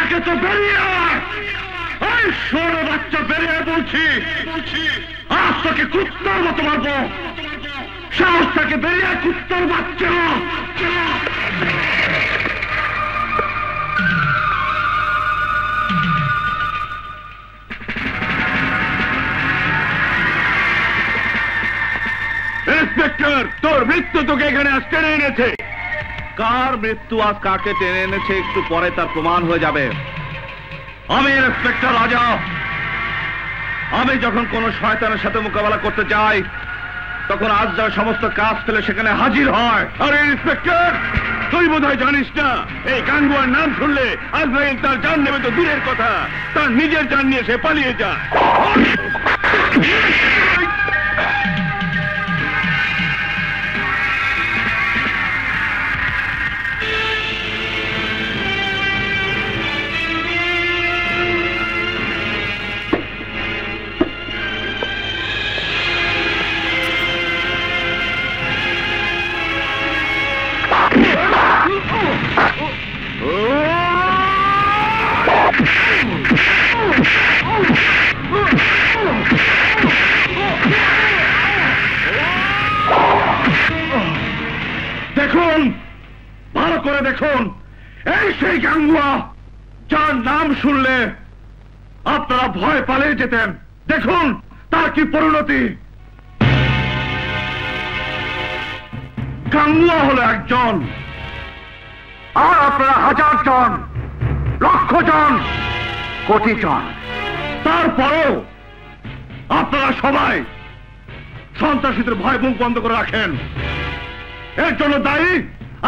থাকে তো বেরিয়ে আয়। এই ষোলো বাচ্চা বেরিয়ে বলছি, আজ তোকে কুত্তার মতো মারবো। সাহস থাকে বেরিয়ে কুত্তার বাচ্চা। ইন্সপেক্টর, তোর মৃত্যু তোকে এখানে আজ টেনে এনেছে। কার মৃত্যু আজ কাকে টেনে এনেছে একটু পরে তার প্রমাণ হয়ে যাবে। আমি ইন্সপেক্টর রাজা। আমি যখন কোন শয়তানের সাথে মোকাবেলা করতে যাই তখন আজ যা সমস্ত কাজ ফেলে সেখানে হাজির হয়। আরে ইন্সপেক্টর, তুই বোধহয় জানিস না এই গাঙ্গুয়ার নাম শুনলে আজরাইল তার জান নেবে তো দূরের কথা, তার নিজের জান নিয়ে সে পালিয়ে যায়। দেখুন, ভালো করে দেখুন, এই সেই গাঙ্গুয়া যার নাম শুনলে আপনারা ভয় পালিয়ে যেতেন। দেখুন তার কি পরিণতি। গাঙ্গুয়া হলো একজন, আর আপনারা হাজার জন, লক্ষ জন, কোটি জন। তারপরেও আপনারা সবাই সন্ত্রাসীদের ভয় মুখ বন্ধ করে রাখেন। এর জন্য দায়ী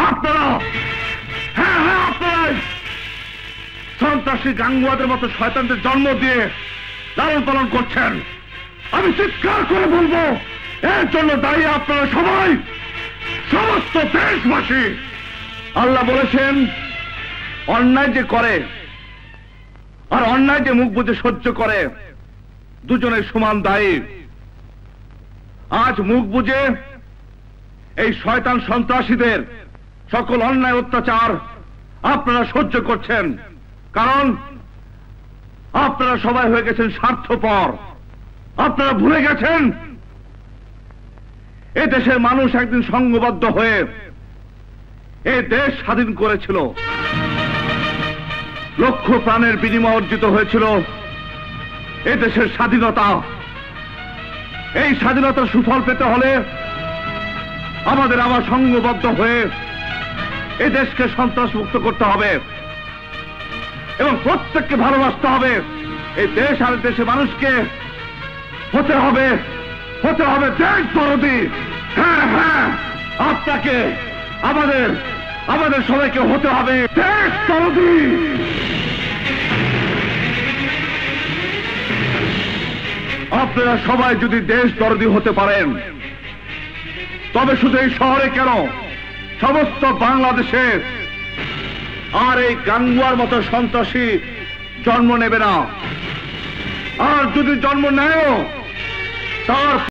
আপনারা। হ্যাঁ হ্যাঁ, আপনারাই সন্ত্রাসী গাঙ্গুয়াদের মতো শয়তানদের জন্ম দিয়ে লালন পালন করছেন। আমি চিৎকার করে বলবো, এর জন্য দায়ী আপনারা সবাই, সমস্ত দেশবাসী। আল্লাহ বলেছেন অন্যায় যে করে আর অন্যায় যে মুখ বুজে সহ্য করে দুজনের সমান দায়ী। আজ মুখ বুজে এই শয়তান সন্ত্রাসীদের সকল অন্যায় অত্যাচার আপনারা সহ্য করছেন, কারণ আপনারা সবাই হয়ে গেছেন স্বার্থপর। আপনারা ভুলে গেছেন এ দেশের মানুষ একদিন সংঘবদ্ধ হয়ে এই দেশ স্বাধীন করেছিল। লক্ষ প্রাণের বিনিময় অর্জিত হয়েছিল এ দেশের স্বাধীনতা। এই স্বাধীনতার সুফল পেতে হলে আমাদের আবার সংঘবদ্ধ হয়ে এই দেশকে সন্ত্রাস মুক্ত করতে হবে এবং প্রত্যেককে ভালোবাসতে হবে। এই দেশ আর দেশের মানুষকে হতে হবে দেশ দরদি। হ্যাঁ হ্যাঁ, আপনাকে আমাদের সবাইকে হতে হবে দেশ দরদি। আপনারা সবাই যদি দেশ দরদি হতে পারেন তবে শুধু এই শহরে কেন, সমস্ত বাংলাদেশে আর এই গাঙ্গুয়ার মতো সন্ত্রাসী জন্ম নেবে না। আর যদি জন্ম নেয় তার